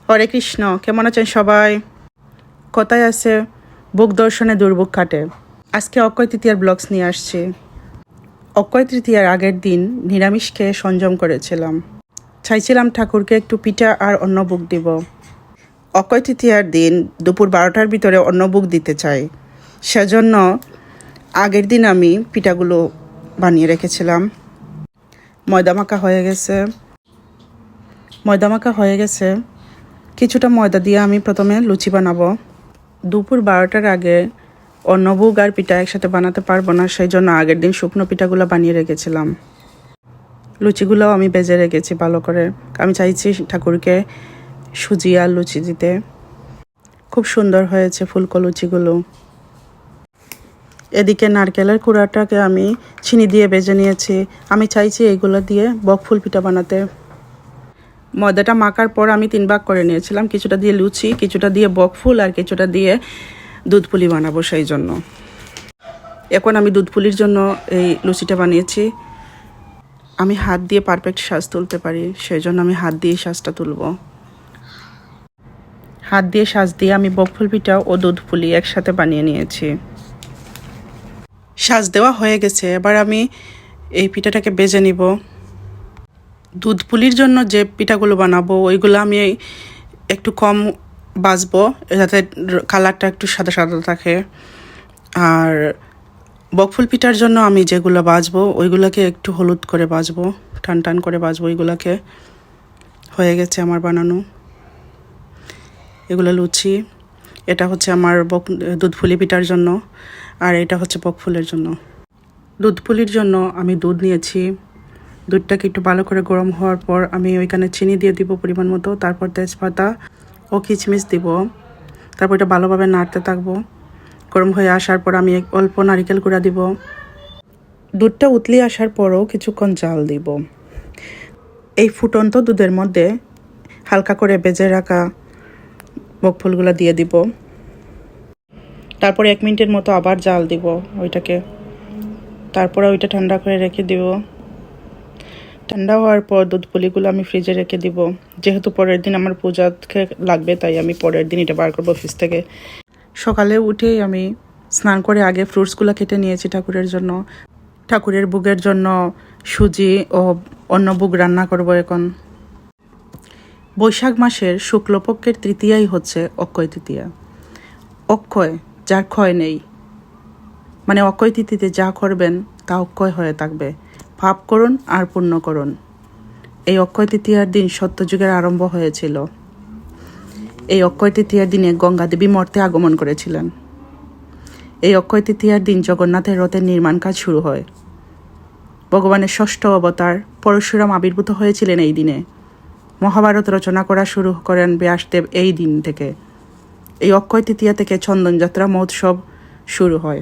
হরে কৃষ্ণ। কেমন আছেন সবাই? কথায় আছে বুক দর্শনে দুর্ভোগ কাটে। আজকে অক্ষয় তৃতীয়ার ব্লগস নিয়ে আসছি। অক্ষয় তৃতীয়ার আগের দিন নিরামিষ খেয়ে সংযম করেছিলাম। চাইছিলাম ঠাকুরকে একটু পিঠা আর অন্ন ভোগ দিব। অক্ষয় তৃতীয়ার দিন দুপুর 12টার ভিতরে অন্ন ভোগ দিতে চাই, সেজন্য আগের দিন আমি পিঠাগুলো বানিয়ে রেখেছিলাম। ময়দা মাখা হয়ে গেছে। কিছুটা ময়দা দিয়ে আমি প্রথমে লুচি বানাবো। দুপুর 12টার আগে অন্নভোগ আর পিঠা একসাথে বানাতে পারবো না, সেই জন্য আগের দিন শুকনো পিঠাগুলো বানিয়ে রেখেছিলাম। লুচিগুলোও আমি ভেজে রেখেছি ভালো করে। আমি চাইছি ঠাকুরকে সুজি আর লুচি দিতে। খুব সুন্দর হয়েছে ফুলকো লুচিগুলো। এদিকে নারকেলের কুড়াটাকে আমি চিনি দিয়ে ভেজে নিয়েছি। আমি চাইছি এইগুলো দিয়ে বকফুল পিঠা বানাতে। ময়দাটা মাখার পর আমি 3 ভাগ করে নিয়েছিলাম, কিছুটা দিয়ে লুচি, কিছুটা দিয়ে বকফুল আর কিছুটা দিয়ে দুধ পুলি বানাবো। সেই জন্য এখন আমি দুধ পুলির জন্য এই লুচিটা বানিয়েছি। আমি হাত দিয়ে পারফেক্ট সাজ তুলতে পারি, সেই জন্য আমি হাত দিয়ে সাজটা তুলব। হাত দিয়ে সাজ দিয়ে আমি বকফুল পিঠা ও দুধ পুলি একসাথে বানিয়ে নিয়েছি। সাজ দেওয়া হয়ে গেছে, এবার আমি এই পিঠাটাকে বেজে নিব। দুধ পুলির জন্য যে পিঠাগুলো বানাবো ওইগুলো আমি একটু কম ভাজবো, যাতে কালারটা একটু সাদা সাদা থাকে। আর বকফুল পিঠার জন্য আমি যেগুলো ভাজবো ওইগুলোকে একটু হলুদ করে ভাজবো, টান টান করে ভাজবো। ওইগুলোকে হয়ে গেছে আমার বানানো। এগুলো লুচি, এটা হচ্ছে আমার দুধ পুলি পিঠার জন্য, আর এটা হচ্ছে বকফুলের জন্য। দুধ পুলির জন্য আমি দুধ নিয়েছি। দুধটাকে একটু ভালো করে গরম হওয়ার পর আমি ওইখানে চিনি দিয়ে দিব পরিমাণ মতো, তারপর তেজপাতা ও কিচমিচ দিব। তারপর এটা ভালোভাবে নাড়তে থাকবো। গরম হয়ে আসার পর আমি অল্প নারিকেল কুড়া দিব। দুধটা উতলি আসার পরও কিছুক্ষণ জাল দিব। এই ফুটন্ত দুধের মধ্যে হালকা করে ভেজে রাখা বকফুলগুলো দিয়ে দিব। তারপর 1 মিনিটের মতো আবার জাল দিব ওইটাকে। তারপরে ওইটা ঠান্ডা করে রেখে দিব। ঠান্ডা হওয়ার পর দুধ পুলিগুলো আমি ফ্রিজে রেখে দিব। যেহেতু পরের দিন আমার পূজাতে লাগবে, তাই আমি পরের দিন এটা বার করবো ফ্রিজ থেকে। সকালে উঠেই আমি স্নান করে আগে ফ্রুটসগুলো কেটে নিয়েছি ঠাকুরের জন্য। ঠাকুরের ভোগের জন্য সুজি ও অন্য ভোগ রান্না করব এখন। বৈশাখ মাসের শুক্লপক্ষের তৃতীয়াই হচ্ছে অক্ষয় তৃতীয়া। অক্ষয়, যার ক্ষয় নেই, মানে অক্ষয় তিথিতে যা করবেন তা অক্ষয় হয়ে থাকবে। পাপ করুন আর পুণ্য করুন। এই অক্ষয় তৃতীয়ার দিন সত্যযুগের আরম্ভ হয়েছিল। এই অক্ষয় তৃতীয়ার দিনে গঙ্গা দেবী মর্তে আগমন করেছিলেন। এই অক্ষয় তৃতীয়ার দিন জগন্নাথের রথের নির্মাণ কাজ শুরু হয়। ভগবানের ষষ্ঠ অবতার পরশুরাম আবির্ভূত হয়েছিলেন এই দিনে। মহাভারত রচনা করা শুরু করেন ব্যাসদেব এই দিন থেকে। এই অক্ষয় তৃতীয়া থেকে চন্দনযাত্রা মহোৎসব শুরু হয়।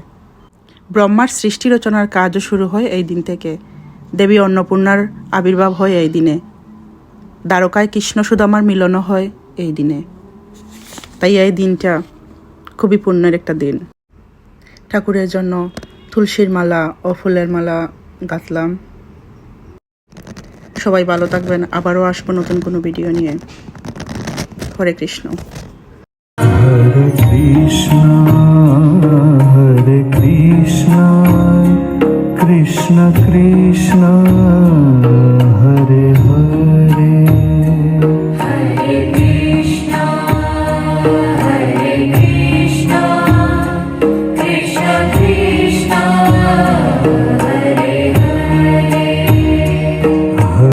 ব্রহ্মার সৃষ্টি রচনার কাজও শুরু হয় এই দিন থেকে। দেবী অন্নপূর্ণার আবির্ভাব হয় এই দিনে। দ্বারকায় কৃষ্ণ সুদামার মিলনও হয় এই দিনে। তাই এই দিনটা খুবই পুণ্যের একটা দিন। ঠাকুরের জন্য তুলসীর মালা ও ফুলের মালা গাঁথলাম। সবাই ভালো থাকবেন। আবারও আসবো নতুন কোনো ভিডিও নিয়ে। হরে কৃষ্ণ। হরে কৃষ্ণ হরে কৃষ্ণ কৃষ্ণ কৃষ্ণ